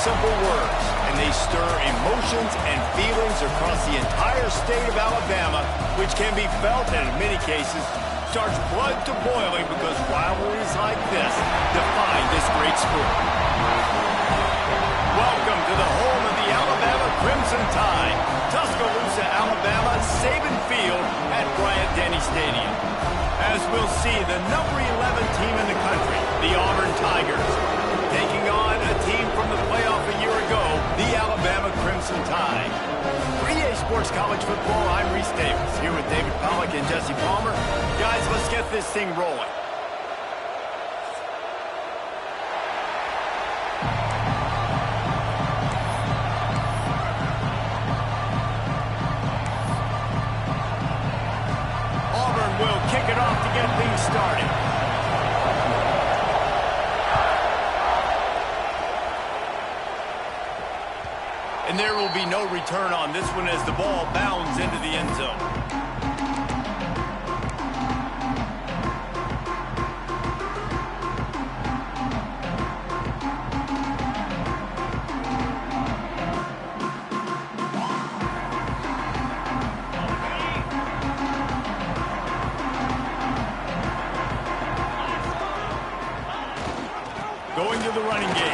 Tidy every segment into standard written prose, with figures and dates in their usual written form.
simple words, and they stir emotions and feelings across the entire state of Alabama, which can be felt and in many cases starts blood to boiling because rivalries like this define this great sport. Welcome to the home of the Alabama Crimson Tide, Tuscaloosa, Alabama, Saban Field at Bryant-Denny Stadium. As we'll see, the number 11 team in the country, the Auburn Tigers, taking on a team from the playoff a year ago, the Alabama Crimson Tide. For EA Sports College Football, I'm Reese Davis, here with David Pollack and Jesse Palmer. Guys, let's get this thing rolling. Auburn will kick it off to get things started. And there will be no return on this one as the ball bounds into the end zone. Going to the running game.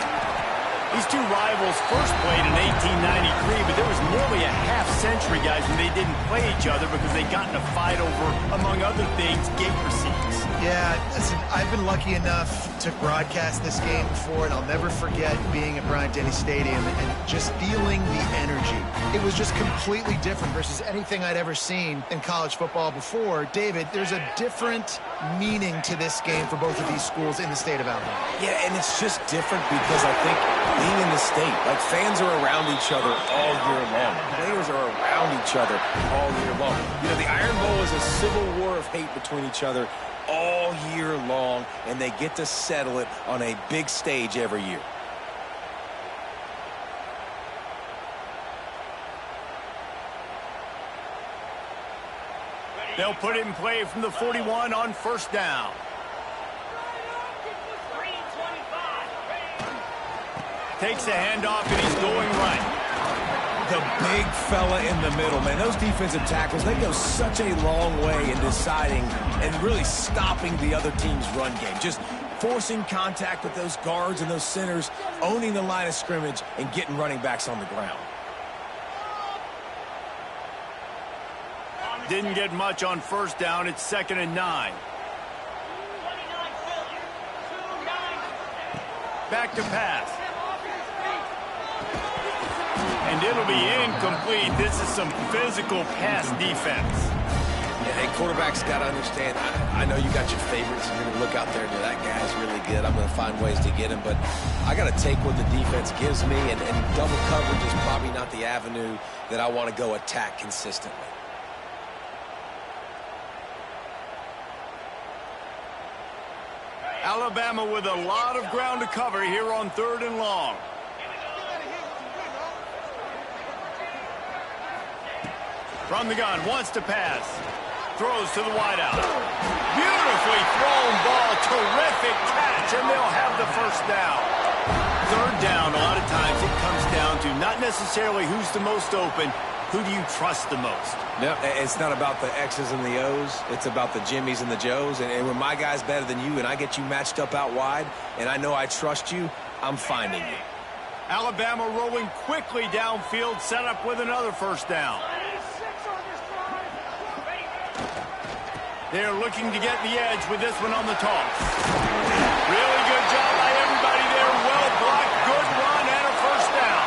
These two rivals first played in 1893, but there was nearly a half-century, guys, when they didn't play each other because they got in a fight over, among other things, gate receipts. Yeah, listen, I've been lucky enough to broadcast this game before, and I'll never forget being at Bryant-Denny Stadium and just feeling the energy. It was just completely different versus anything I'd ever seen in college football before. David, there's a different meaning to this game for both of these schools in the state of Alabama. Yeah, and it's just different because I think being in the state, like fans are around each other all year long. Players are around each other all year long. You know, the Iron Bowl is a civil war of hate between each other all year long, and they get to settle it on a big stage every year. They'll put it in play from the 41 on first down. Takes a handoff, and he's going right. The big fella in the middle, man. Those defensive tackles, they go such a long way in deciding and really stopping the other team's run game. Just forcing contact with those guards and those centers, owning the line of scrimmage, and getting running backs on the ground. Didn't get much on first down. It's 2nd and 9. Back to pass. And it'll be incomplete. This is some physical pass defense. Yeah, hey, quarterbacks got to understand, I know you got your favorites, and you're going to look out there and go, that guy's really good. I'm going to find ways to get him. But I got to take what the defense gives me, and double coverage is probably not the avenue that I want to go attack consistently. Alabama with a lot of ground to cover here on 3rd and long. From the gun, wants to pass. Throws to the wideout. Beautifully thrown ball. Terrific catch, and they'll have the first down. 3rd down, a lot of times it comes down to not necessarily who's the most open, who do you trust the most? No, it's not about the X's and the O's. It's about the Jimmies and the Joes. And when my guy's better than you and I get you matched up out wide and I know I trust you, I'm finding you. Alabama rolling quickly downfield, set up with another first down. They're looking to get the edge with this one on the toss. Really good job by everybody there. Well blocked, good run, and a first down.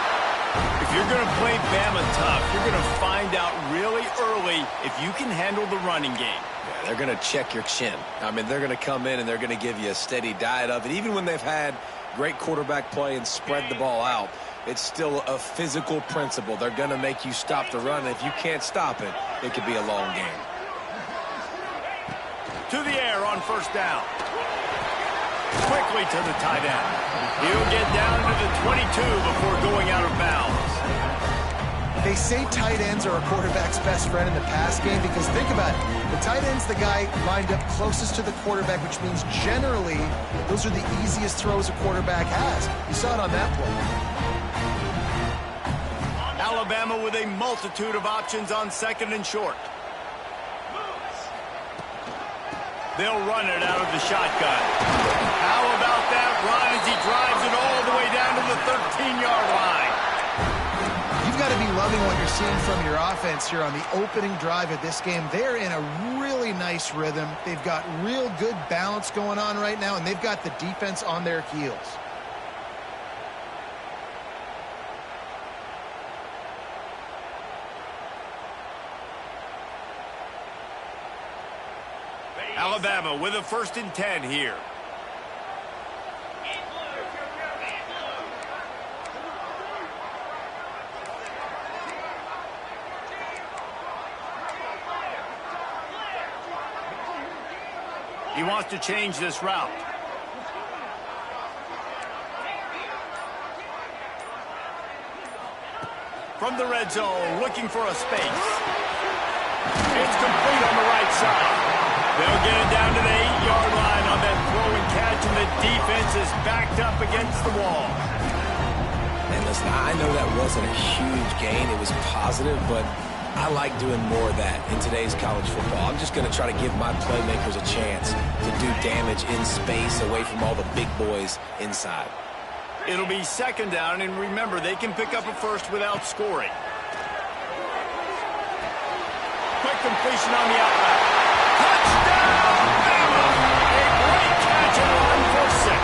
If you're going to play Bama tough, you're going to find out really early if you can handle the running game. Yeah, they're going to check your chin. I mean, they're going to come in and they're going to give you a steady diet of it. Even when they've had great quarterback play and spread the ball out, it's still a physical principle. They're going to make you stop the run. And if you can't stop it, it could be a long game. To the air on first down. Quickly to the tight end. He'll get down to the 22 before going out of bounds. They say tight ends are a quarterback's best friend in the pass game because think about it. The tight end's the guy lined up closest to the quarterback, which means generally those are the easiest throws a quarterback has. You saw it on that play. Alabama with a multitude of options on second and short. They'll run it out of the shotgun. How about that run as he drives it all the way down to the 13-yard line? You've got to be loving what you're seeing from your offense here on the opening drive of this game. They're in a really nice rhythm. They've got real good balance going on right now, and they've got the defense on their heels. Alabama with a 1st and 10 here. He wants to change this route. From the red zone, looking for a space. It's complete on the right side. They'll get it down to the 8-yard line on that throw and catch, and the defense is backed up against the wall. And listen, I know that wasn't a huge gain. It was positive, but I like doing more of that in today's college football. I'm just going to try to give my playmakers a chance to do damage in space away from all the big boys inside. It'll be 2nd down, and remember, they can pick up a first without scoring. Quick completion on the outlet. Touchdown, Bama! A great catch and run for 6.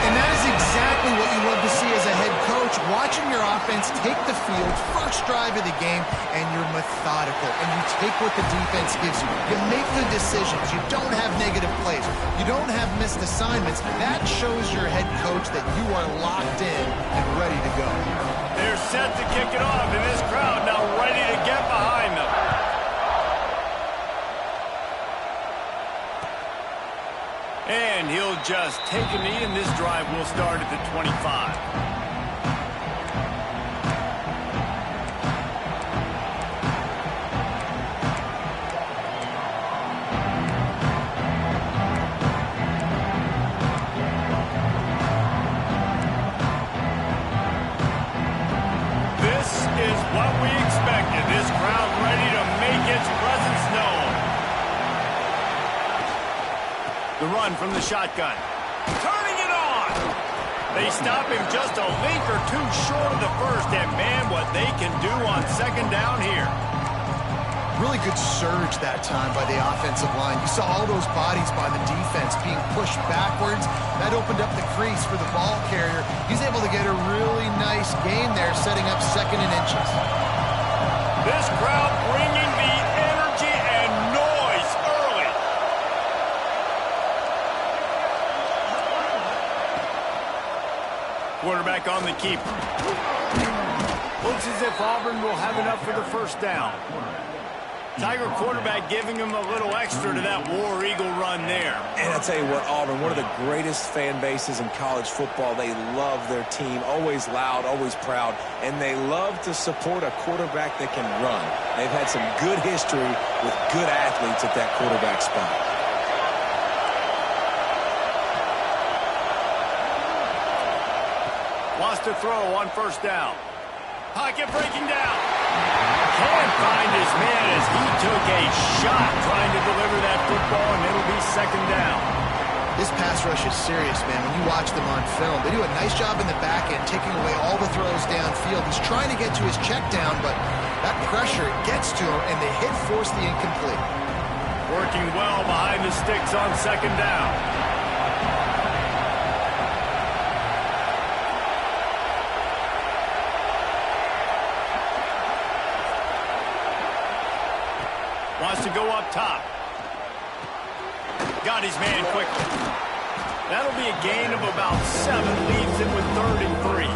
And that is exactly what you love to see as a head coach, watching your offense take the field, first drive of the game, and you're methodical, and you take what the defense gives you. You make good decisions. You don't have negative plays. You don't have missed assignments. That shows your head coach that you are locked in and ready to go. They're set to kick it off, and this crowd now ready to get behind them. And he'll just take a knee, and this drive will start at the 25. This is what we expected. This crowd ready to make its presence known. The run from the shotgun. Turning it on. They stop him just a link or two short of the first, and man, what they can do on 2nd down here. Really good surge that time by the offensive line. You saw all those bodies by the defense being pushed backwards. That opened up the crease for the ball carrier. He's able to get a really nice gain there, setting up 2nd and inches. This crowd bringing the energy and noise early. Quarterback on the keeper. Looks as if Auburn will have enough for the 1st down. Tiger quarterback giving him a little extra to that War Eagle run there. And I'll tell you what, Auburn, one of the greatest fan bases in college football. They love their team, always loud, always proud, and they love to support a quarterback that can run. They've had some good history with good athletes at that quarterback spot. Wants to throw on 1st down. Pocket breaking down. Can't find his man as he took a shot trying to deliver that football, and it'll be 2nd down. This pass rush is serious, man. When you watch them on film, they do a nice job in the back end, taking away all the throws downfield. He's trying to get to his check down, but that pressure gets to him, and the hit forced the incomplete. Working well behind the sticks on 2nd down. Wants to go up top. Got his man quickly. That'll be a gain of about 7. Leaves him with 3rd and 3.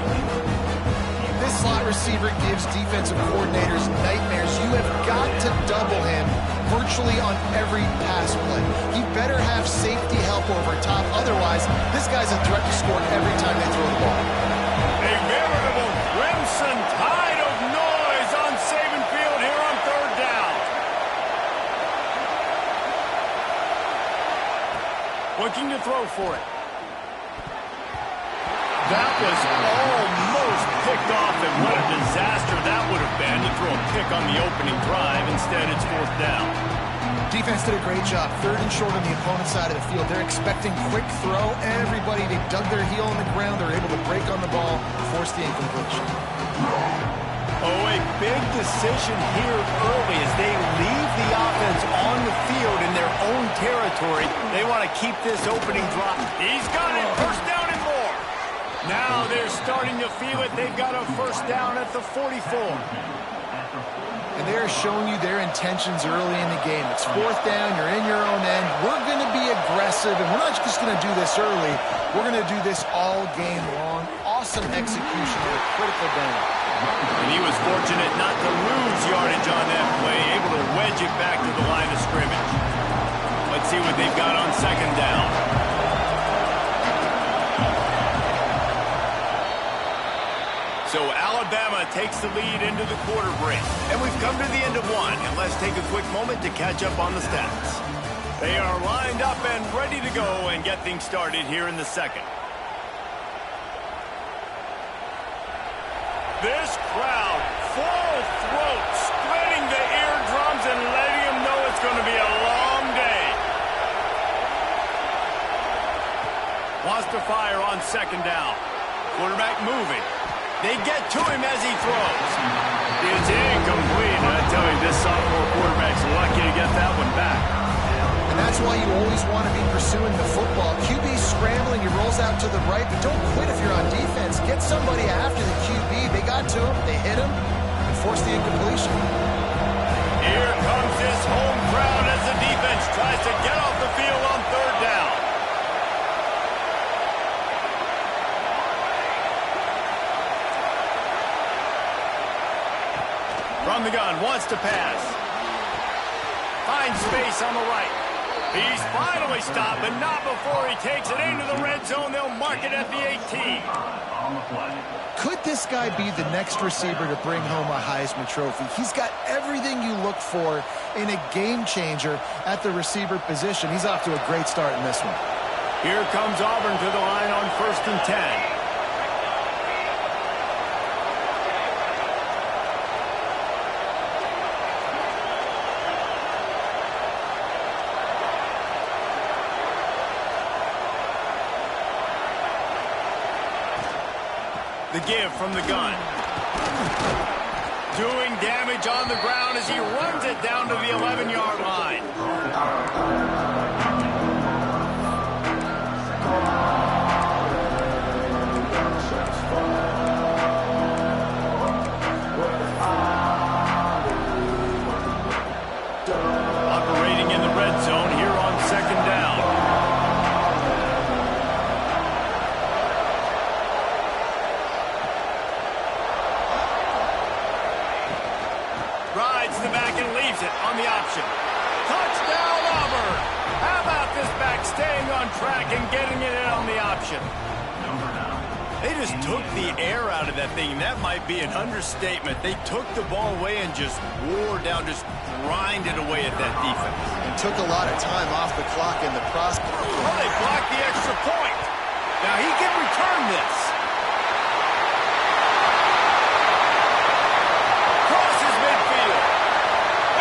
This slot receiver gives defensive coordinators nightmares. You have got to double him virtually on every pass play. He better have safety help over top. Otherwise, this guy's a threat to score every time they throw the ball. A veritable Crimson Tide was almost picked off, and what a disaster that would have been to throw a pick on the opening drive. Instead, it's fourth down. Defense did a great job. Third and short on the opponent's side of the field. They're expecting quick throw. Everybody, they dug their heel in the ground. They're able to break on the ball, force the incompletion. Oh, a big decision here early as they leave the offense on the field in their own territory. They want to keep this opening drive. He's got it. First down and more. Now they're starting to feel it. They've got a first down at the 44. And they're showing you their intentions early in the game. It's fourth down. You're in your own end. We're going to be aggressive, and we're not just going to do this early. We're going to do this all game long. Awesome execution on a critical down. And he was fortunate not to lose yardage on that play, able to wedge it back to the line of scrimmage. Let's see what they've got on second down. So Alabama takes the lead into the quarter break. And we've come to the end of one, and let's take a quick moment to catch up on the stats. They are lined up and ready to go and get things started here in the second. This crowd, full throat, splitting the eardrums and letting them know it's going to be a long day. Wants to fire on second down. Quarterback moving. They get to him as he throws. It's incomplete. And I tell you, this sophomore quarterback's lucky to get that one back. And that's why you always want to be pursuing the football. QB scrambling, he rolls out to the right, but don't quit if you're on defense. Get somebody after the QB. They got to him, they hit him, and forced the incompletion. Here comes this home crowd as the defense tries to get off the field on third down. From the gun, wants to pass. Finds space on the right. He's finally stopped, but not before he takes it into the red zone. They'll mark it at the 18. Could this guy be the next receiver to bring home a Heisman Trophy? He's got everything you look for in a game changer at the receiver position. He's off to a great start in this one. Here comes Auburn to the line on 1st and 10. The give from the gun. Doing damage on the ground as he runs it down to the 11-yard line. Operating in the red zone here on second down. Rides the back and leaves it on the option. Touchdown, Auburn! How about this back staying on track and getting it in on the option? They just took the air out of that thing. That might be an understatement. They took the ball away and just wore down, just grinded away at that defense. And took a lot of time off the clock in the process. Well, they blocked the extra point. Now he can return this. Crosses midfield.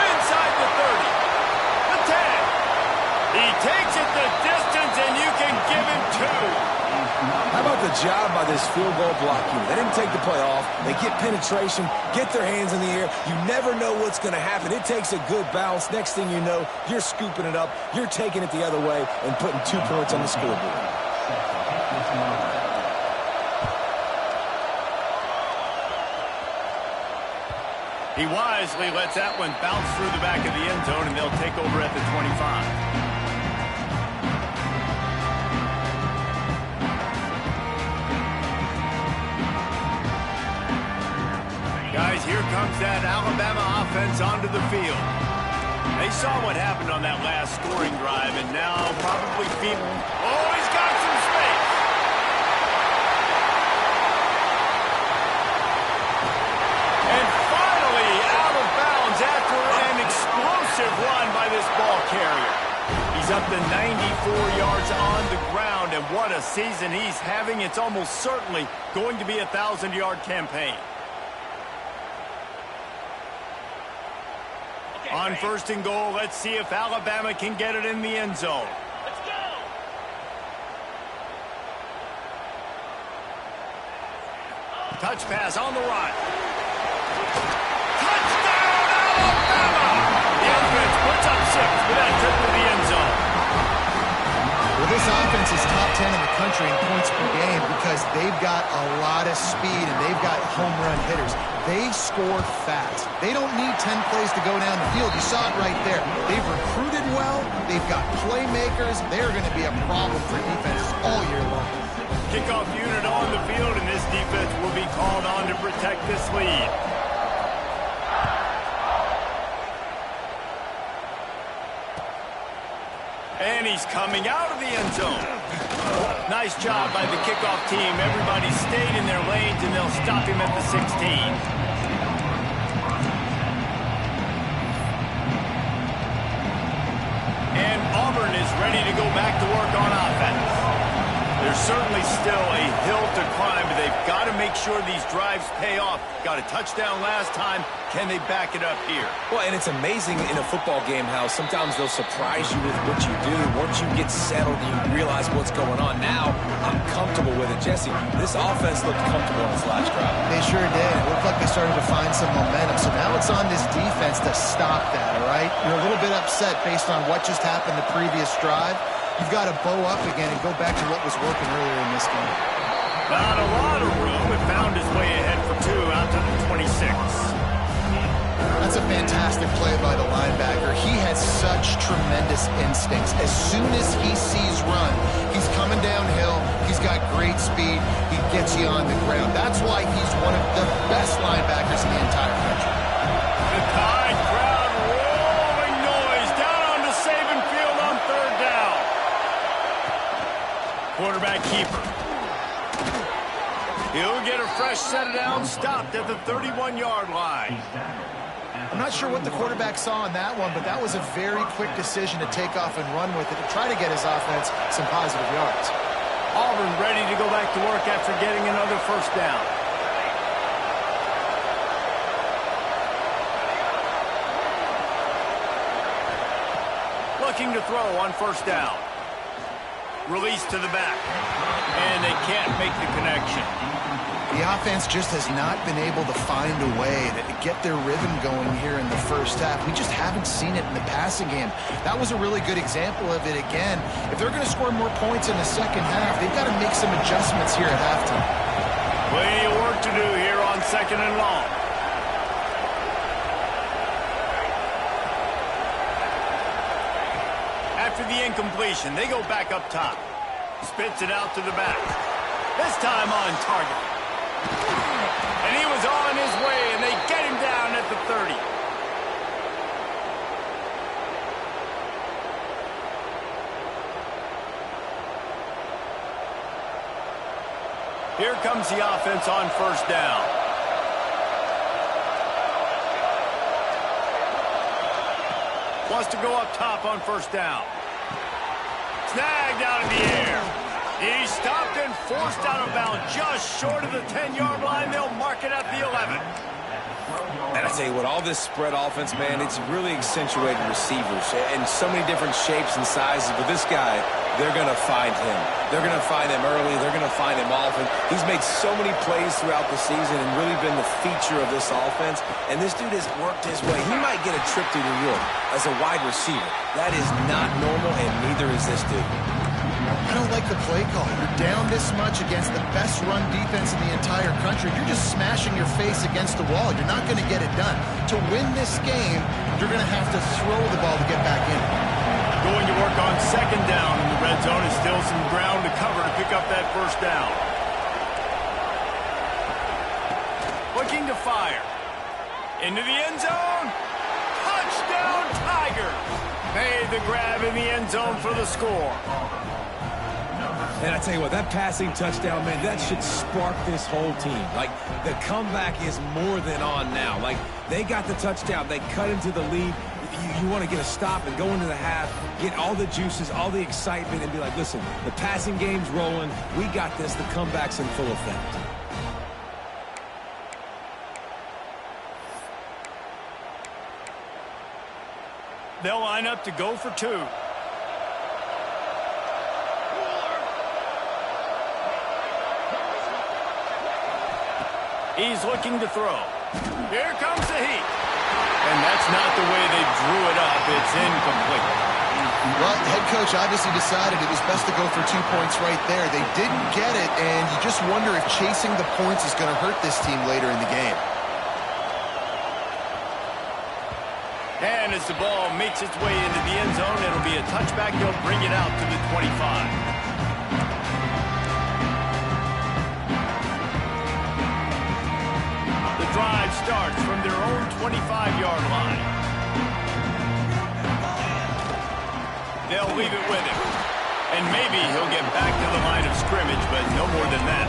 Inside the 30. The 10. He takes it the distance, and you can give him 2. How about the job by this field goal block unit? They didn't take the play off. They get penetration, get their hands in the air. You never know what's going to happen. It takes a good bounce. Next thing you know, you're scooping it up. You're taking it the other way and putting 2 points on the scoreboard. He wisely lets that one bounce through the back of the end zone, and they'll take over at the 25. Guys, here comes that Alabama offense onto the field. They saw what happened on that last scoring drive, and now probably feeling, oh, he's got some space. And finally, out of bounds after an explosive run by this ball carrier. He's up to 94 yards on the ground, and and what a season he's having. It's almost certainly going to be a 1,000-yard campaign. On 1st and goal, let's see if Alabama can get it in the end zone. Let's go! Touch pass on the run. Touchdown, Alabama! The offense puts up 6 with that trip to the end zone. Well, this offense is top 10 in the country in points per game because they've got a lot of speed and they've got home run hitters. They score fast. They don't need 10 plays to go down the field. You saw it right there. They've recruited well. They've got playmakers. They're going to be a problem for defenses all year long. Kickoff unit on the field, and this defense will be called on to protect this lead. And he's coming out of the end zone. Nice job by the kickoff team. Everybody stayed in their lanes, and they'll stop him at the 16. And Auburn is ready to go back to work on offense. There's certainly still a hill to climb, but they've got to make sure these drives pay off. Got a touchdown last time. Can they back it up here? Well, and it's amazing in a football game how sometimes they'll surprise you with what you do. Once you get settled, you realize what's going on. Now, I'm comfortable with it. Jesse, this offense looked comfortable in its last drive. They sure did. It looked like they started to find some momentum. So now it's on this defense to stop that, all right? You're a little bit upset based on what just happened the previous drive. You've got to bow up again and go back to what was working earlier in this game. Not a lot of room. It found his way ahead for 2 out to the 26. That's a fantastic play by the linebacker. He has such tremendous instincts. As soon as he sees run, he's coming downhill. He's got great speed. He gets you on the ground. That's why he's one of the best linebackers in the entire country. The Tide crowd rolling noise down on the Saban field on 3rd down. Quarterback keeper. He'll get a fresh set of downs, stopped at the 31-yard line. I'm not sure what the quarterback saw on that one, but that was a very quick decision to take off and run with it to try to get his offense some positive yards. Auburn ready to go back to work after getting another 1st down. Looking to throw on 1st down. Release to the back. And they can't make the connection. The offense just has not been able to find a way to get their rhythm going here in the first half. We just haven't seen it in the passing game. That was a really good example of it again. If they're going to score more points in the second half, they've got to make some adjustments here at halftime. Plenty of work to do here on 2nd and long. After the incompletion, they go back up top. Spits it out to the back. This time on target. And he was on his way, and they get him down at the 30. Here comes the offense on 1st down. Wants to go up top on 1st down. Snagged out in the air. He's stopped and forced out of bounds just short of the 10-yard line. They'll mark it at the 11. And I tell you what, all this spread offense, man, it's really accentuated receivers and so many different shapes and sizes. But this guy, they're going to find him. They're going to find him early. They're going to find him often. He's made so many plays throughout the season and really been the feature of this offense. And this dude has worked his way. He might get a trip to New York as a wide receiver. That is not normal, and neither is this dude. I don't like the play call. You're down this much against the best run defense in the entire country. You're just smashing your face against the wall. You're not going to get it done. To win this game, you're going to have to throw the ball to get back in. Going to work on 2nd down in the red zone. Is still some ground to cover to pick up that 1st down. Looking to fire. Into the end zone. Touchdown, Tigers. Made the grab in the end zone for the score. And I tell you what, that passing touchdown, man, that should spark this whole team. Like, the comeback is more than on now. Like, they got the touchdown. They cut into the lead. You want to get a stop and go into the half, get all the juices, all the excitement, and be like, listen, the passing game's rolling. We got this. The comeback's in full effect. They'll line up to go for 2. He's looking to throw. Here comes the heat. And that's not the way they drew it up. It's incomplete. Well, the head coach obviously decided it was best to go for 2 points right there. They didn't get it, and you just wonder if chasing the points is going to hurt this team later in the game. And as the ball makes its way into the end zone, it'll be a touchback. They'll bring it out to the 25. Drive starts from their own 25-yard line. They'll leave it with him. And maybe he'll get back to the line of scrimmage, but no more than that.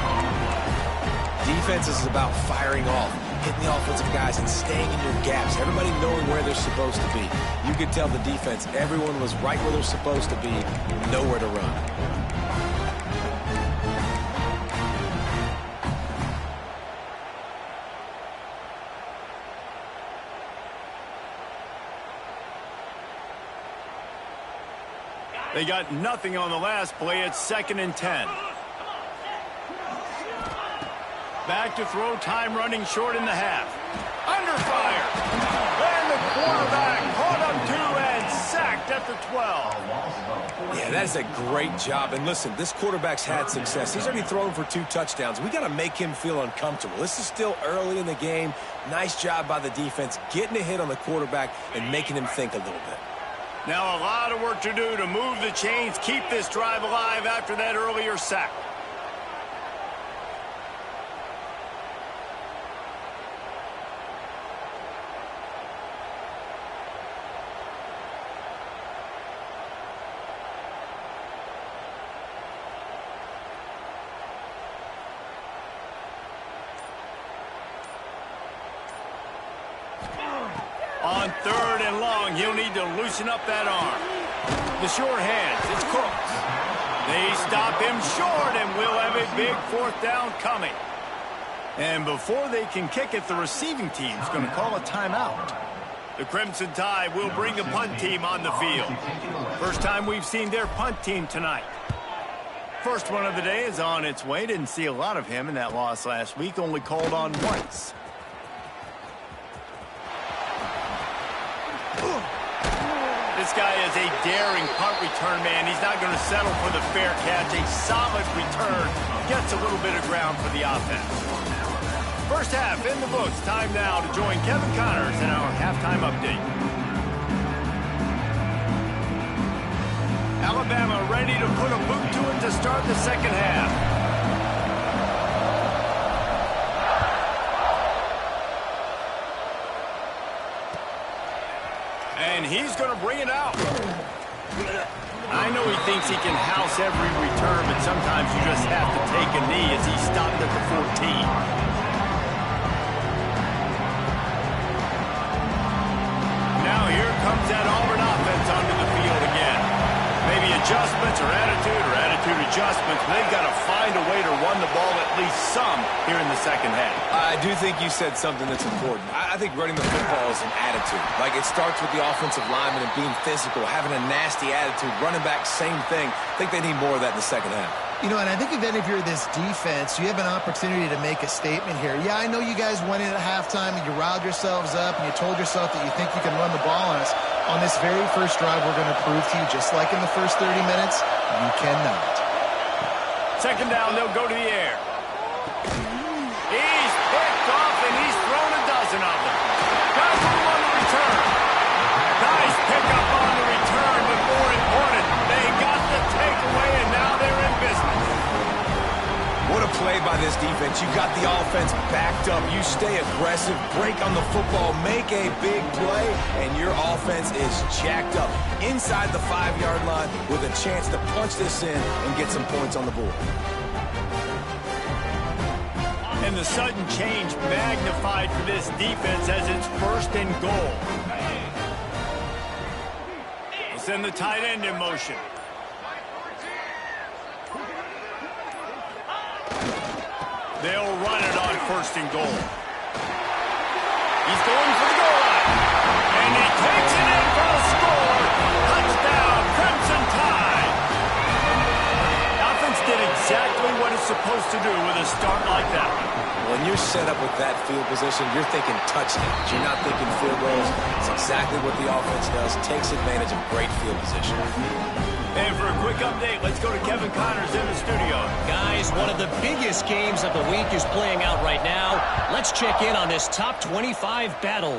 Defense is about firing off, hitting the offensive guys and staying in your gaps. Everybody knowing where they're supposed to be. You could tell the defense, everyone was right where they're supposed to be, nowhere to run. They got nothing on the last play. It's 2nd and 10. Back to throw, time running short in the half. Under fire. And the quarterback caught up 2 and sacked at the 12. Yeah, that is a great job. And listen, this quarterback's had success. He's already thrown for 2 touchdowns. We got to make him feel uncomfortable. This is still early in the game. Nice job by the defense, getting a hit on the quarterback and making him think a little bit. Now a lot of work to do to move the chains, keep this drive alive after that earlier sack. On 3rd and long, he'll need to loosen up that arm. The sure hands, it's Cooks. They stop him short, and we'll have a big 4th down coming. And before they can kick it, the receiving team's going to call a timeout. The Crimson Tide will bring the punt team on the field. First time we've seen their punt team tonight. First one of the day is on its way. Didn't see a lot of him in that loss last week, only called on once. This guy is a daring punt return man. He's not going to settle for the fair catch. A solid return. Gets a little bit of ground for the offense. First half in the books. Time now to join Kevin Connors in our halftime update. Alabama ready to put a boot to it to start the second half. And he's going to bring it out. I know he thinks he can house every return, but sometimes you just have to take a knee as he stopped at the 14. Now here comes that Auburn offense onto the field again. Maybe adjustments or attitude adjustments, but they've got to find a way to run the ball at least some here in the second half. I do think you said something that's important. I think running the football is an attitude. Like, it starts with the offensive lineman and being physical, having a nasty attitude. Running back, same thing. I think they need more of that in the second half. You know, and I think then if you're this defense, you have an opportunity to make a statement here. Yeah, I know you guys went in at halftime and you riled yourselves up and you told yourself that you think you can run the ball on us. On this very first drive, we're going to prove to you, just like in the first 30 minutes, you cannot. Second down, they'll go to the air. He's picked off, and he's thrown a dozen of them. Got room on the return. Nice pickup on the return, but more important, they got the takeaway, and now they're in business. What a play by this defense. You got the offense backed up. You stay aggressive, break on the football, make a big play, and your offense is jacked up inside the 5-yard line with a chance to punch this in and get some points on the board. And the sudden change magnified for this defense as it's 1st and goal. We'll send the tight end in motion. They'll run it on 1st and goal. He's going for the goal line. And he takes it in for a score. Touchdown, Crimson Tide. The offense did exactly what it's supposed to do with a start like that. When you're set up with that field position, you're thinking touchdowns. You're not thinking field goals. It's exactly what the offense does. Takes advantage of great field position. And for a quick update, let's go to Kevin Connors in the studio. Guys, one of the biggest games of the week is playing out right now. Let's check in on this top 25 battle.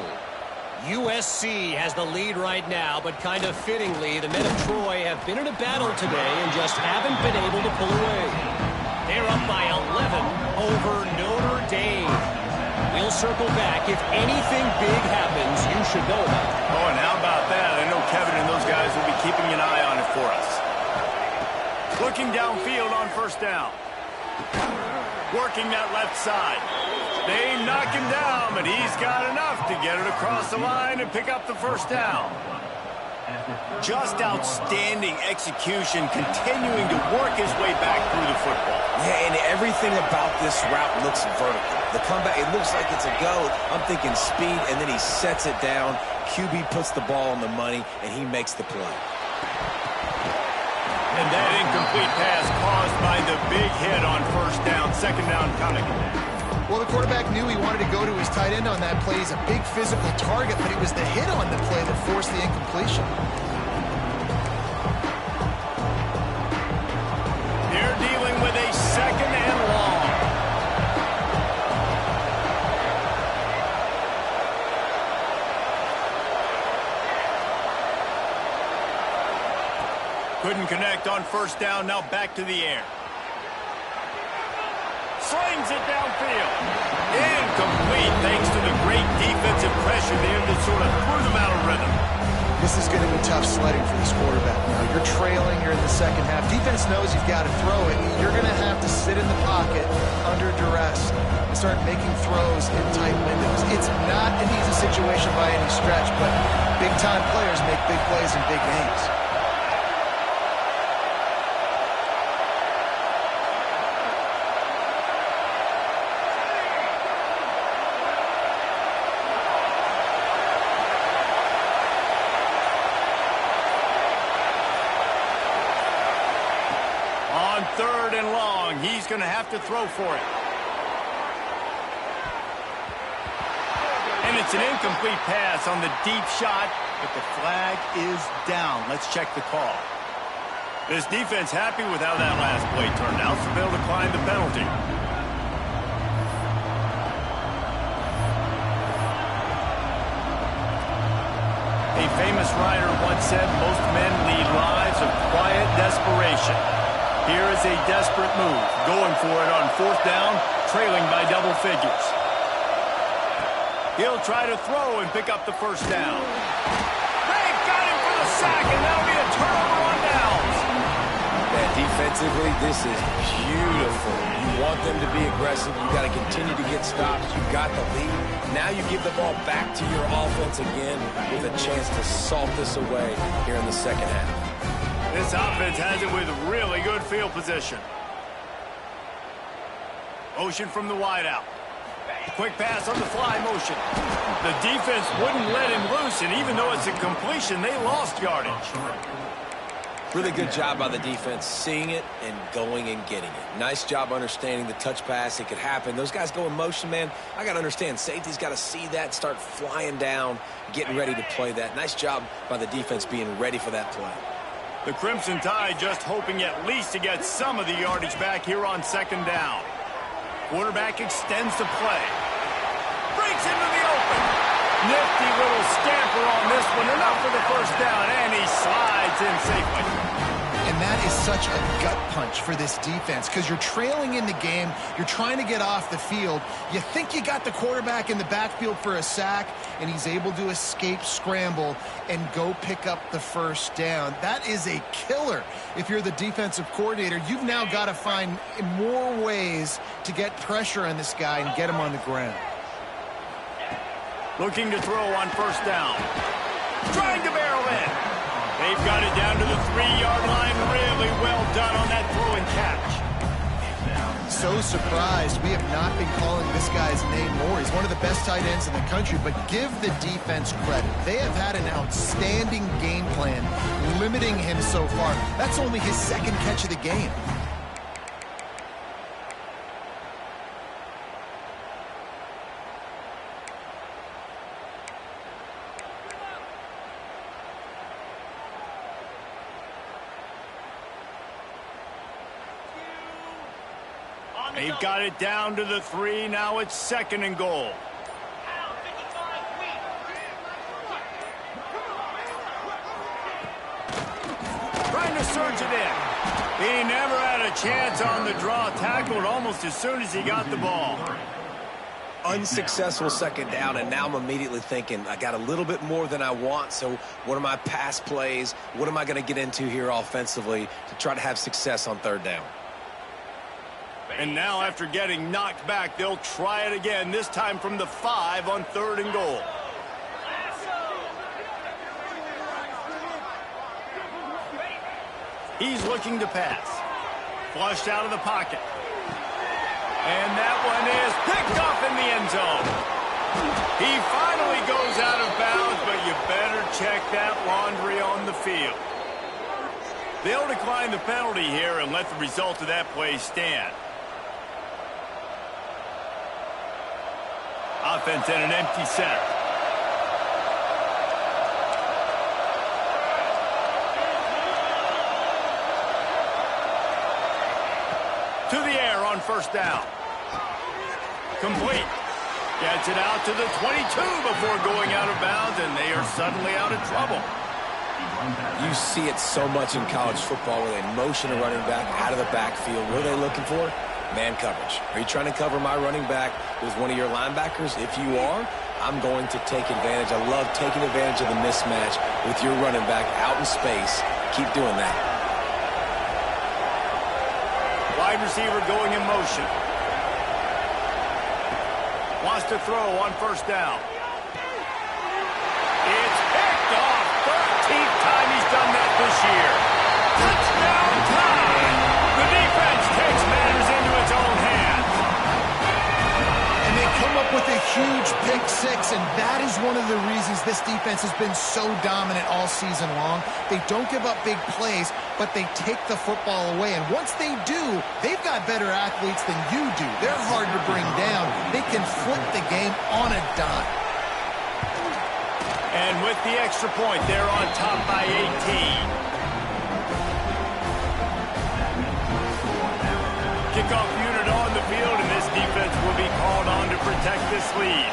USC has the lead right now, but kind of fittingly, the men of Troy have been in a battle today and just haven't been able to pull away. They're up by 11 over Notre Dame. We'll circle back. If anything big happens, you should know about it. Oh, and how about that? I know Kevin and those guys will be keeping an eye on it for us. Looking downfield on 1st down. Working that left side. They knock him down, but he's got enough to get it across the line and pick up the 1st down. Just outstanding execution, continuing to work his way back through the football. Yeah, and everything about this route looks vertical. The comeback, it looks like it's a go. I'm thinking speed, and then he sets it down. QB puts the ball on the money, and he makes the play. And that incomplete pass caused by the big hit on 1st down, 2nd down coming. Well, the quarterback knew he wanted to go to his tight end on that play. He's a big physical target, but it was the hit on the play that forced the incompletion. They're dealing with a 2nd and long. Couldn't connect on 1st down, now back to the air. Slings it downfield. Incomplete thanks to the great defensive pressure there that sort of threw them out of rhythm. This is going to be tough sledding for this quarterback now. You're trailing, you're in the 2nd half. Defense knows you've got to throw it. You're going to have to sit in the pocket under duress and start making throws in tight windows. It's not an easy situation by any stretch, but big-time players make big plays in big games. On 3rd and long, he's going to have to throw for it. And it's an incomplete pass on the deep shot, but the flag is down. Let's check the call. This defense happy with how that last play turned out, so they'll decline the penalty. A famous writer once said, most men lead lives of quiet desperation. Here is a desperate move, going for it on 4th down, trailing by double figures. He'll try to throw and pick up the 1st down. They've got him for the sack, and that'll be a turnover on downs. Man, defensively, this is beautiful. You want them to be aggressive. You got to continue to get stops. You got the lead. Now you give the ball back to your offense again with a chance to salt this away here in the 2nd half. This offense has it with really good field position. Motion from the wideout. Quick pass on the fly motion. The defense wouldn't let him loose, and even though it's a completion, they lost yardage. Really good job by the defense, seeing it and going and getting it. Nice job understanding the touch pass. It could happen. Those guys go in motion, man. I got to understand, safety's got to see that, start flying down, getting ready to play that. Nice job by the defense being ready for that play. The Crimson Tide just hoping at least to get some of the yardage back here on 2nd down. Quarterback extends the play. Breaks into the open. Nifty little scamper on this one. Enough for the 1st down, and he slides in safely. And that is such a gut punch for this defense because you're trailing in the game. You're trying to get off the field. You think you got the quarterback in the backfield for a sack, and he's able to escape scramble and go pick up the first down. That is a killer. If you're the defensive coordinator, you've now got to find more ways to get pressure on this guy and get him on the ground. Looking to throw on first down. Trying to barrel in. They've got it down to the 3-yard line. Really well done on that throw and catch. So surprised we have not been calling this guy's name more. He's one of the best tight ends in the country, but give the defense credit. They have had an outstanding game plan limiting him so far. That's only his second catch of the game. They've got it down to the 3. Now it's 2nd and goal. Trying to surge it in. He never had a chance on the draw. Tackled almost as soon as he got the ball. Unsuccessful 2nd down, and now I'm immediately thinking, I got a little bit more than I want, so what are my pass plays? What am I going to get into here offensively to try to have success on 3rd down? And now after getting knocked back, they'll try it again, this time from the 5 on 3rd and goal. He's looking to pass. Flushed out of the pocket. And that one is picked off in the end zone. He finally goes out of bounds, but you better check that laundry on the field. They'll decline the penalty here and let the result of that play stand. Offense in an empty set. To the air on first down. Complete. Gets it out to the 22 before going out of bounds, and they are suddenly out of trouble. You see it so much in college football where they motion a running back out of the backfield. What are they looking for? Man coverage. Are you trying to cover my running back with one of your linebackers? If you are, I'm going to take advantage. I love taking advantage of the mismatch with your running back out in space. Keep doing that. Wide receiver going in motion. Wants to throw on first down. It's picked off. 13th time he's done that this year. Touchdown time. The defense takes matters into its own hands. And they come up with a huge pick 6, and that is one of the reasons this defense has been so dominant all season long. They don't give up big plays, but they take the football away. And once they do, they've got better athletes than you do. They're hard to bring down. They can flip the game on a dime. And with the extra point, they're on top by 18. Kickoff unit on the field, and this defense will be called on to protect this lead.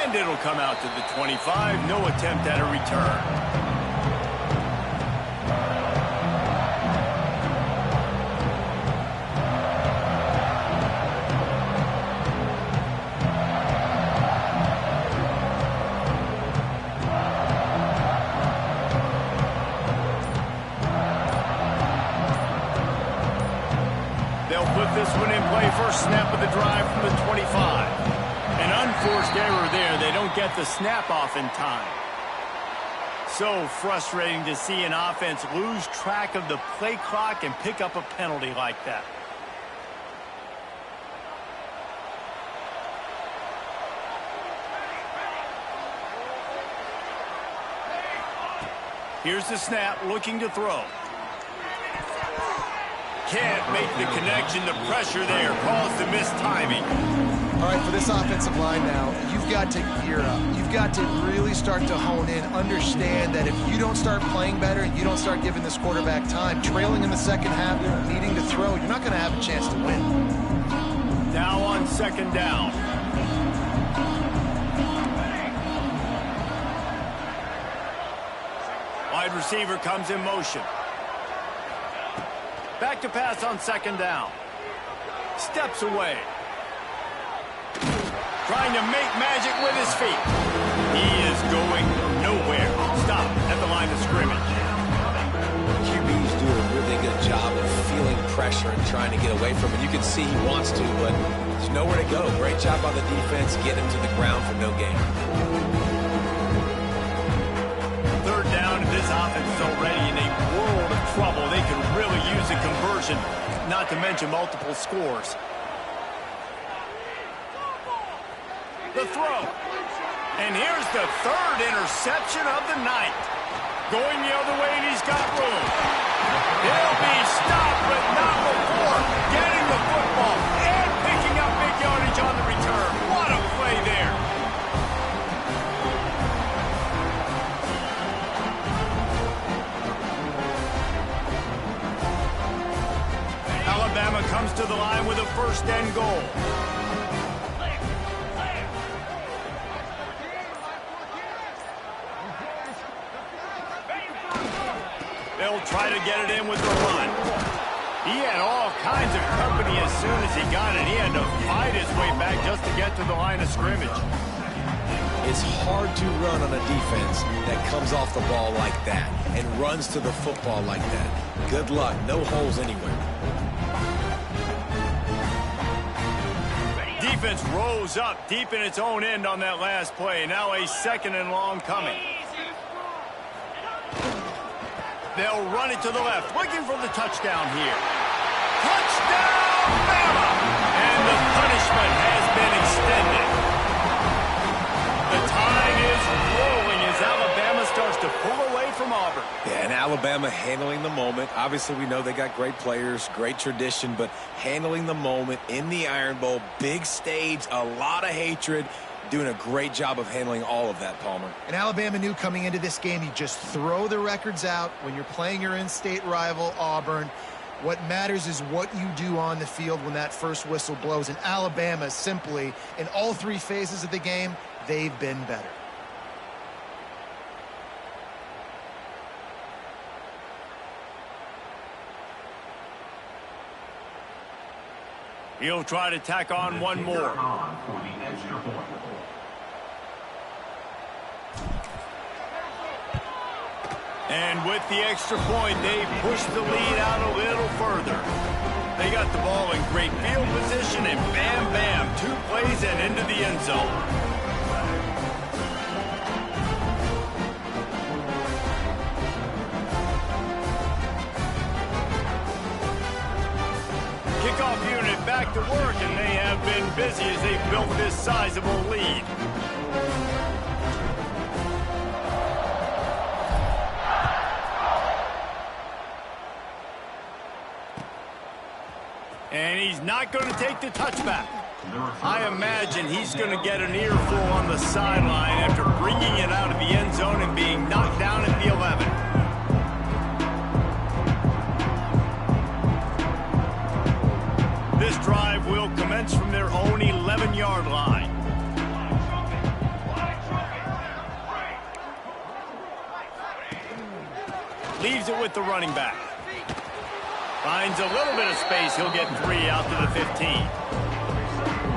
And it'll come out to the 25. No attempt at a return. This one in play, first snap of the drive from the 25. An unforced error there. They don't get the snap off in time. So frustrating to see an offense lose track of the play clock and pick up a penalty like that. Here's the snap, looking to throw. Can't make the connection. The pressure there caused the missed timing. All right, for this offensive line now, you've got to gear up. You've got to really start to hone in, understand that if you don't start playing better and you don't start giving this quarterback time, trailing in the second half, needing to throw, you're not going to have a chance to win. Now on second down. Wide receiver comes in motion. Back to pass on second down. Steps away. Trying to make magic with his feet. He is going nowhere. Stop at the line of scrimmage. QBs do a really good job of feeling pressure and trying to get away from it. You can see he wants to, but there's nowhere to go. Great job by the defense getting him to the ground for no gain. Third down, and this offense is already in a world of trouble. They could really use a conversion, not to mention multiple scores. The throw. And here's the third interception of the night. Going the other way, and he's got room. He'll be stopped, but not before getting the football and picking up big yardage on the return. What a play there. Alabama comes to the line with a first and goal. They'll try to get it in with the run. He had all kinds of company as soon as he got it. He had to fight his way back just to get to the line of scrimmage. It's hard to run on a defense that comes off the ball like that and runs to the football like that. Good luck. No holes anywhere. Defense rose up deep in its own end on that last play. Now a second and long coming. They'll run it to the left, looking for the touchdown here. Touchdown, Bama! And the punishment has been extended. The tide is rolling as Alabama starts to pull away from Auburn. Yeah, and Alabama handling the moment. Obviously, we know they got great players, great tradition, but handling the moment in the Iron Bowl, big stage, a lot of hatred, doing a great job of handling all of that, Palmer. And Alabama knew coming into this game, you just throw the records out when you're playing your in-state rival, Auburn. What matters is what you do on the field when that first whistle blows. And Alabama simply, in all three phases of the game, they've been better. He'll try to tack on one more. And with the extra point, they push the lead out a little further. They got the ball in great field position, and bam, bam, 2 plays and into the end zone. Kickoff unit back to work, and they have been busy as they built this sizable lead. And he's not going to take the touchback. I imagine he's going to get an earful on the sideline after bringing it out of the end zone and being knocked down at the 11. This drive will commence from their own 11-yard line. Leaves it with the running back. Finds a little bit of space. He'll get 3 out to the 15.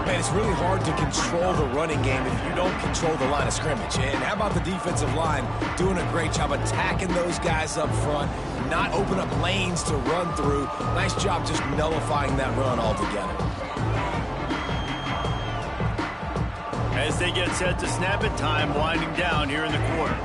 Man, it's really hard to control the running game if you don't control the line of scrimmage. And how about the defensive line doing a great job attacking those guys up front, not open up lanes to run through. Nice job just nullifying that run altogether. As they get set to snap it, time winding down here in the quarter.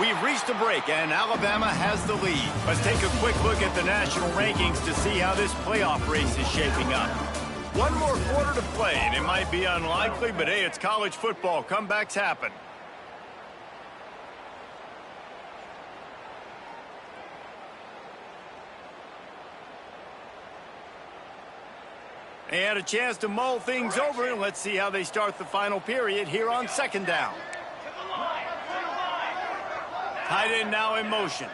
We've reached a break, and Alabama has the lead. Let's take a quick look at the national rankings to see how this playoff race is shaping up. One more quarter to play, and it might be unlikely, but hey, it's college football. Comebacks happen. They had a chance to mull things over, and let's see how they start the final period here on second down. Tight end now in motion.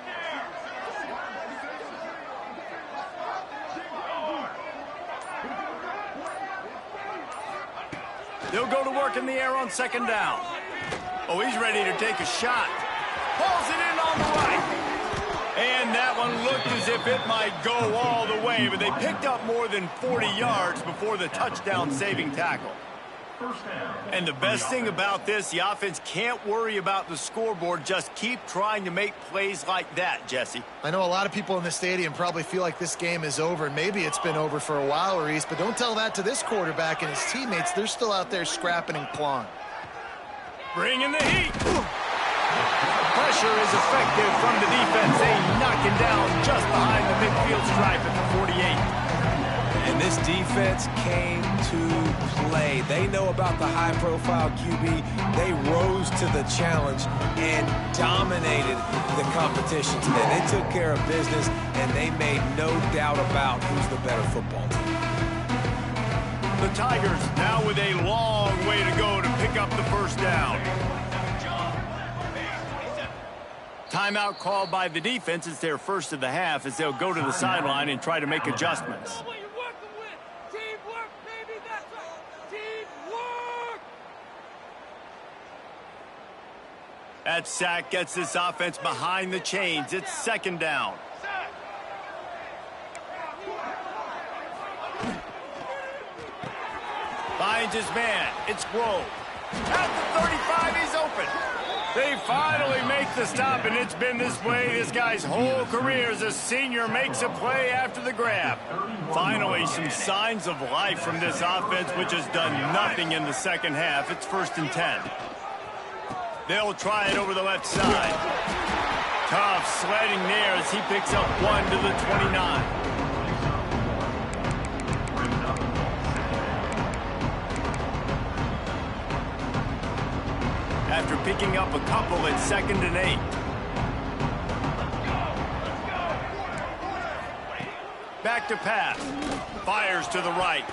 They'll go to work in the air on second down. Oh, he's ready to take a shot. Pulls it in on the right. And that one looked as if it might go all the way, but they picked up more than 40 yards before the touchdown-saving tackle. And the best thing about this, the offense can't worry about the scoreboard. Just keep trying to make plays like that, Jesse. I know a lot of people in the stadium probably feel like this game is over, and maybe it's been over for a while, Reese, but don't tell that to this quarterback and his teammates. They're still out there scrapping and clawing. Bring in the heat. Pressure is effective from the defense. They knock him down just behind the midfield stripe at the 48. And this defense came to play. They know about the high-profile QB. They rose to the challenge and dominated the competition today. They took care of business, and they made no doubt about who's the better football team. The Tigers now with a long way to go to pick up the first down. Timeout called by the defense. It's their first of the half as they'll go to the sideline and try to make adjustments. That sack gets this offense behind the chains. It's second down. Finds his man. It's Grove. At the 35, he's open. They finally make the stop, and it's been this way this guy's whole career as a senior makes a play after the grab. Finally, some signs of life from this offense, which has done nothing in the second half. It's 1st and 10. They'll try it over the left side. Tough sledding there as he picks up 1 to the 29. After picking up a couple, it's 2nd and 8. Back to pass. Fires to the right.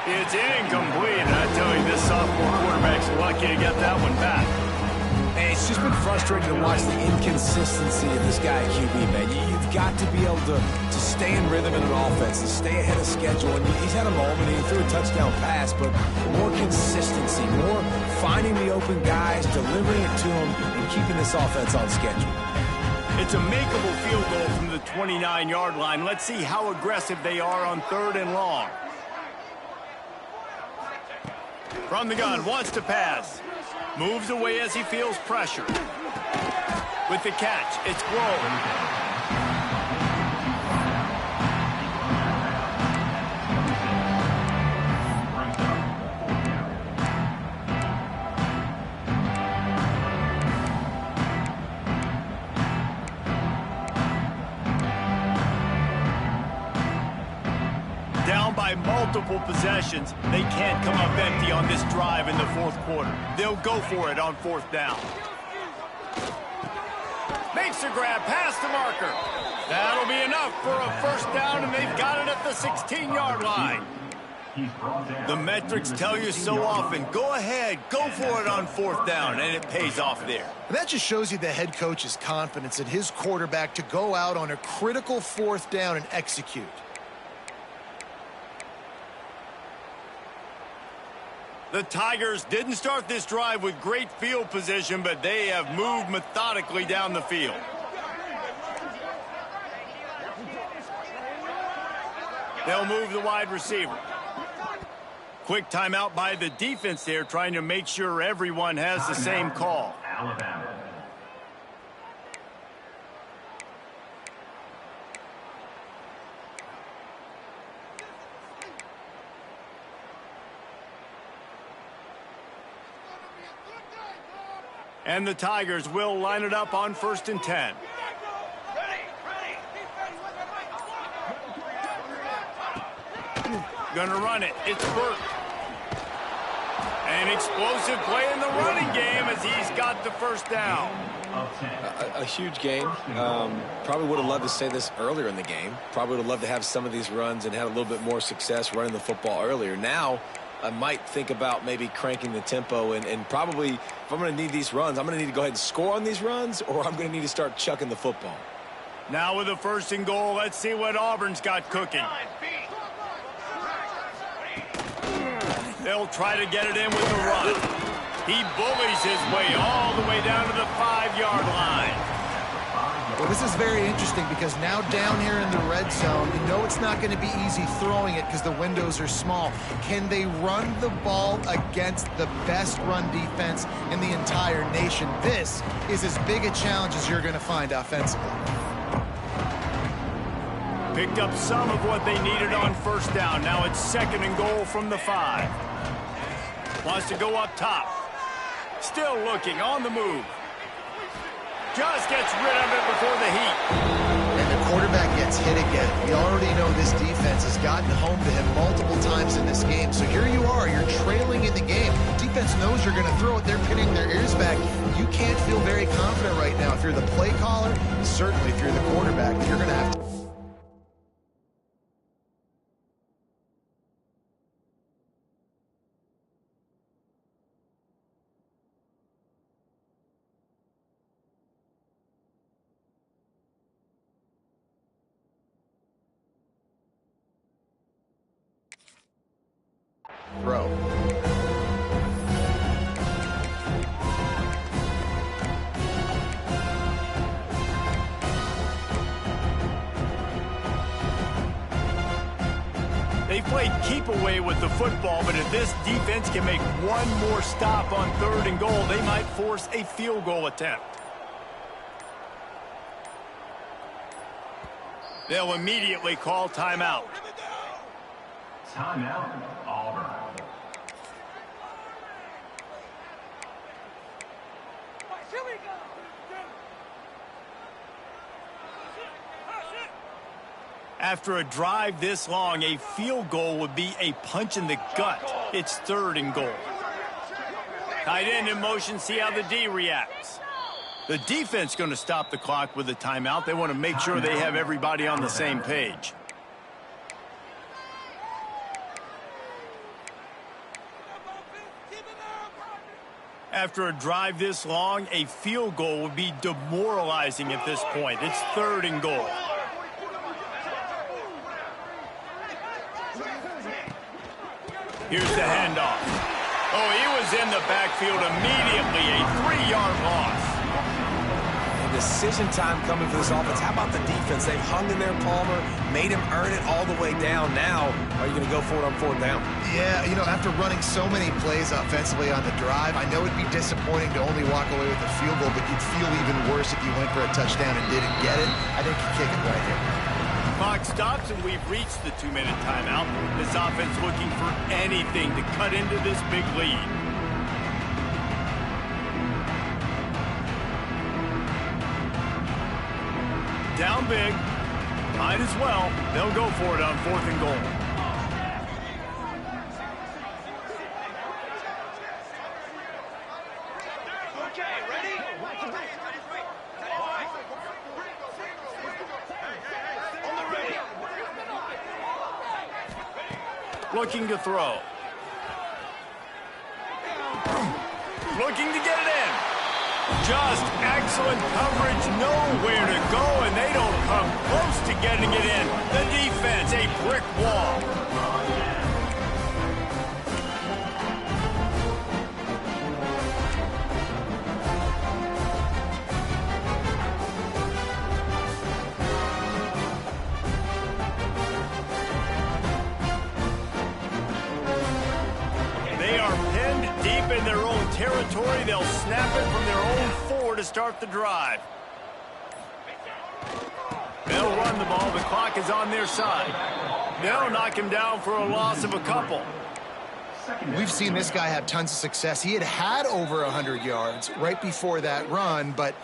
It's incomplete. I tell you, this sophomore quarterback's lucky to get that one back. And it's just been frustrating to watch the inconsistency of this guy at QB, man. You've got to be able to stay in rhythm in an offense, to stay ahead of schedule. And he's had a moment, he threw a touchdown pass, but more consistency, more finding the open guys, delivering it to them, and keeping this offense on schedule. It's a makeable field goal from the 29-yard line. Let's see how aggressive they are on 3rd and long. From the gun, wants to pass. Moves away as he feels pressure. With the catch, it's Grove. Down by multiple possessions, they can't come up empty on this drive in the 4th quarter. They'll go for it on 4th down. Makes a grab past the marker. That'll be enough for a 1st down, and they've got it at the 16-yard line. The metrics tell you so often, go ahead, go for it on 4th down, and it pays off there. And that just shows you the head coach's confidence in his quarterback to go out on a critical 4th down and execute. The Tigers didn't start this drive with great field position, but they have moved methodically down the field. They'll move the wide receiver. Quick timeout by the defense there, trying to make sure everyone has the same call. And the Tigers will line it up on 1st and 10. Gonna run it. It's Burt. An explosive play in the running game as he's got the 1st down. A huge game. Probably would have loved to say this earlier in the game. Probably would have loved to have some of these runs and had a little bit more success running the football earlier. Now, I might think about maybe cranking the tempo and probably, if I'm going to need these runs, I'm going to need to go ahead and score on these runs, or I'm going to need to start chucking the football. Now with the 1st and goal, let's see what Auburn's got cooking. They'll try to get it in with the run. He bullies his way all the way down to the 5-yard line. Well, this is very interesting because now down here in the red zone, you know it's not going to be easy throwing it because the windows are small. Can they run the ball against the best run defense in the entire nation? This is as big a challenge as you're going to find offensively. Picked up some of what they needed on first down. Now it's 2nd and goal from the 5. Wants to go up top. Still looking, on the move. Just gets rid of it before the heat. And the quarterback gets hit again. We already know this defense has gotten home to him multiple times in this game. So here you are, you're trailing in the game. Defense knows you're going to throw it. They're pinning their ears back. You can't feel very confident right now if you're the play caller, certainly if you're the quarterback, that you're going to have to. Throw. They played keep away with the football, but if this defense can make one more stop on 3rd and goal, they might force a field goal attempt. They'll immediately call timeout. Timeout, Auburn. After a drive this long, a field goal would be a punch in the gut. It's 3rd and goal. Tight end in motion, see how the D reacts. The defense going to stop the clock with a timeout. They want to make sure they have everybody on the same page. After a drive this long, a field goal would be demoralizing at this point. It's 3rd and goal. Here's the handoff. Oh, he was in the backfield immediately. A 3-yard loss. And decision time coming for this offense. How about the defense? They've hung in there, Palmer, made him earn it all the way down. Now, are you going to go for it on 4th down? Yeah, you know, after running so many plays offensively on the drive, I know it'd be disappointing to only walk away with a field goal, but you'd feel even worse if you went for a touchdown and didn't get it. I think you kick it right here. Clock stops, and we've reached the 2-minute timeout. This offense looking for anything to cut into this big lead. Down big. Might as well. They'll go for it on 4th and goal. Looking to throw. Looking to get it in. Just excellent coverage, nowhere to go, and they don't come close to getting it in. The defense, a brick wall. In their own territory, they'll snap it from their own 4 to start the drive. They'll run the ball. The clock is on their side. They'll knock him down for a loss of a couple. We've seen this guy have tons of success. He had over 100 yards right before that run, but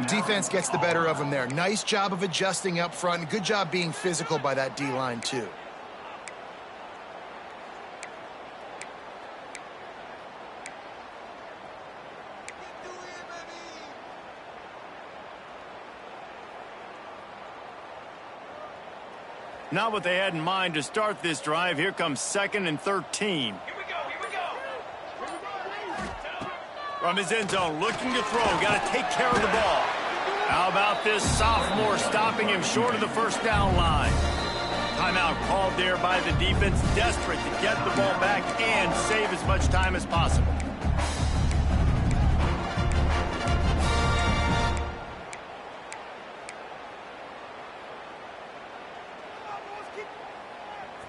defense gets the better of him there. Nice job of adjusting up front. Good job being physical by that D-line, too. Not what they had in mind to start this drive. Here comes 2nd and 13. Here we go. From his end zone, looking to throw. Got to take care of the ball. How about this sophomore stopping him short of the 1st down line? Timeout called there by the defense, desperate to get the ball back and save as much time as possible.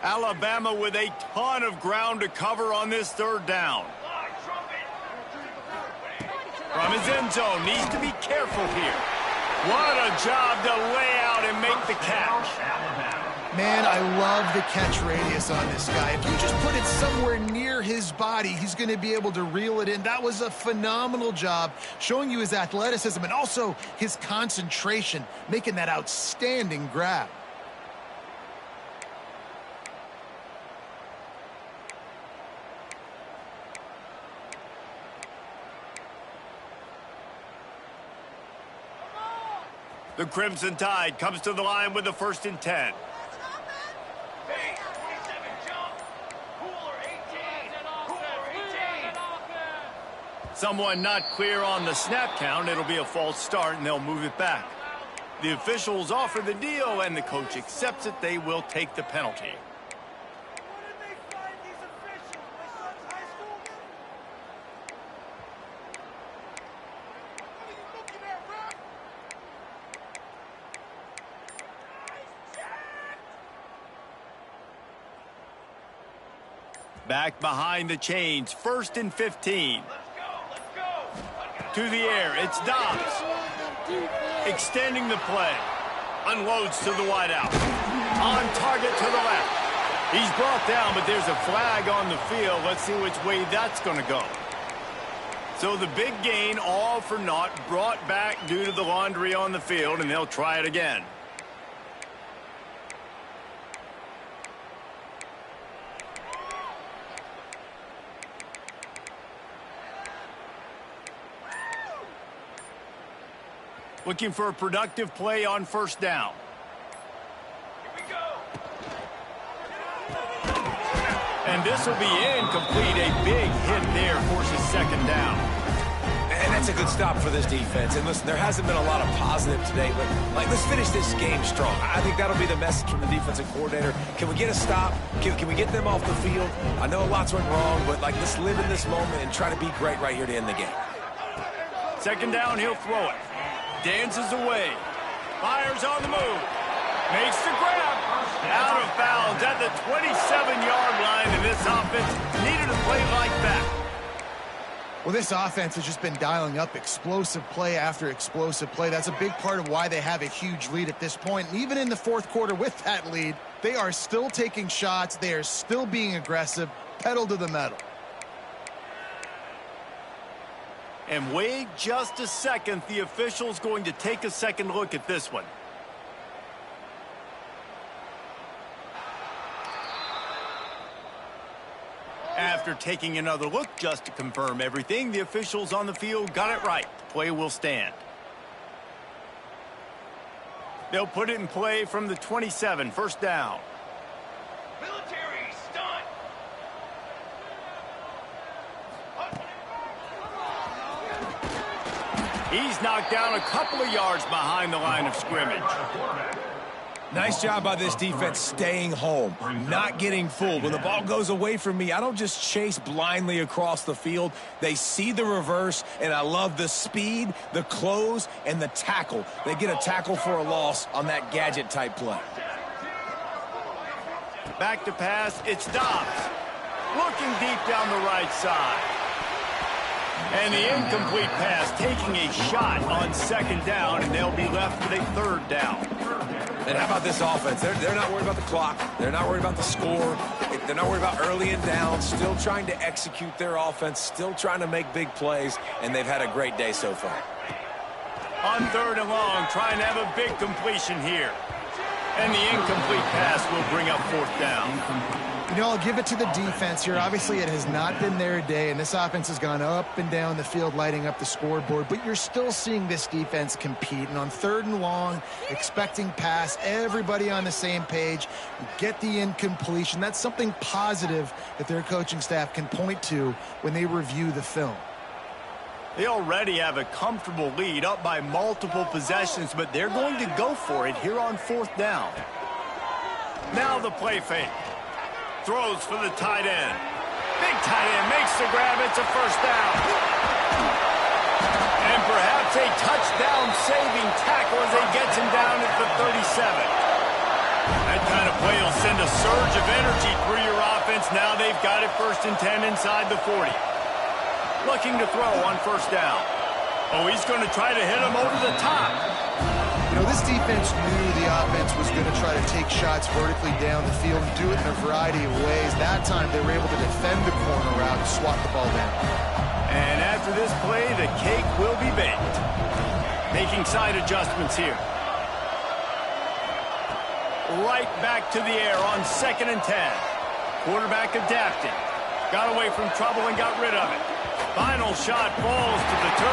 Alabama with a ton of ground to cover on this third down. From his end zone, needs to be careful here. What a job to lay out and make the catch. Man, I love the catch radius on this guy. If you just put it somewhere near his body, he's going to be able to reel it in. That was a phenomenal job, showing you his athleticism and also his concentration, making that outstanding grab. The Crimson Tide comes to the line with the 1st and 10. Someone not clear on the snap count. It'll be a false start, and they'll move it back. The officials offer the deal, and the coach accepts it. They will take the penalty. Back behind the chains, 1st and 15. To the air, it's Dobbs. Extending the play. Unloads to the wideout. On target to the left. He's brought down, but there's a flag on the field. Let's see which way that's going to go. So the big gain, all for naught, brought back due to the laundry on the field, and they'll try it again. Looking for a productive play on 1st down. Here we go. And this will be incomplete. A big hit there forces 2nd down. And that's a good stop for this defense. And listen, there hasn't been a lot of positive today, but let's finish this game strong. I think that'll be the message from the defensive coordinator. Can we get a stop? Can we get them off the field? I know lots went wrong, but let's live in this moment and try to be great right here to end the game. 2nd down, he'll throw it. Dances away. Fires on the move. Makes the grab. Out of bounds at the 27-yard line, and this offense needed a play like that. Well, this offense has just been dialing up explosive play after explosive play. That's a big part of why they have a huge lead at this point. And even in the 4th quarter with that lead, they are still taking shots. They are still being aggressive, pedal to the metal. And wait just a second. The official's going to take a second look at this one. After taking another look just to confirm everything, the officials on the field got it right. The play will stand. They'll put it in play from the 27, 1st down. Military stunt. He's knocked down a couple of yards behind the line of scrimmage. Nice job by this defense staying home, not getting fooled. When the ball goes away from me, I don't just chase blindly across the field. They see the reverse, and I love the speed, the close, and the tackle. They get a tackle for a loss on that gadget-type play. Back to pass, it's Dobbs. Looking deep down the right side. And the incomplete pass, taking a shot on 2nd down, and they'll be left with a 3rd down. And how about this offense? They're not worried about the clock. They're not worried about the score. They're not worried about early and down. Still trying to execute their offense. Still trying to make big plays. And they've had a great day so far. On 3rd and long, trying to have a big completion here. And the incomplete pass will bring up 4th down. You know, I'll give it to the defense here. Obviously, it has not been their day, and this offense has gone up and down the field, lighting up the scoreboard, but you're still seeing this defense compete. And on 3rd and long, expecting pass, everybody on the same page, get the incompletion. That's something positive that their coaching staff can point to when they review the film. They already have a comfortable lead, up by multiple possessions, but they're going to go for it here on 4th down. Now the play fake. Throws for the tight end. Big tight end makes the grab. It's a first down. And perhaps a touchdown-saving tackle as he gets him down at the 37. That kind of play will send a surge of energy through your offense. Now they've got it 1st and 10 inside the 40. Looking to throw on first down. Oh, he's going to try to hit him over the top. You know, this defense knew the offense was going to try to take shots vertically down the field and do it in a variety of ways. That time they were able to defend the corner route and swat the ball down. And after this play, the cake will be baked. Making side adjustments here. Right back to the air on 2nd and 10. Quarterback adapting. Got away from trouble and got rid of it. Final shot falls to the turf.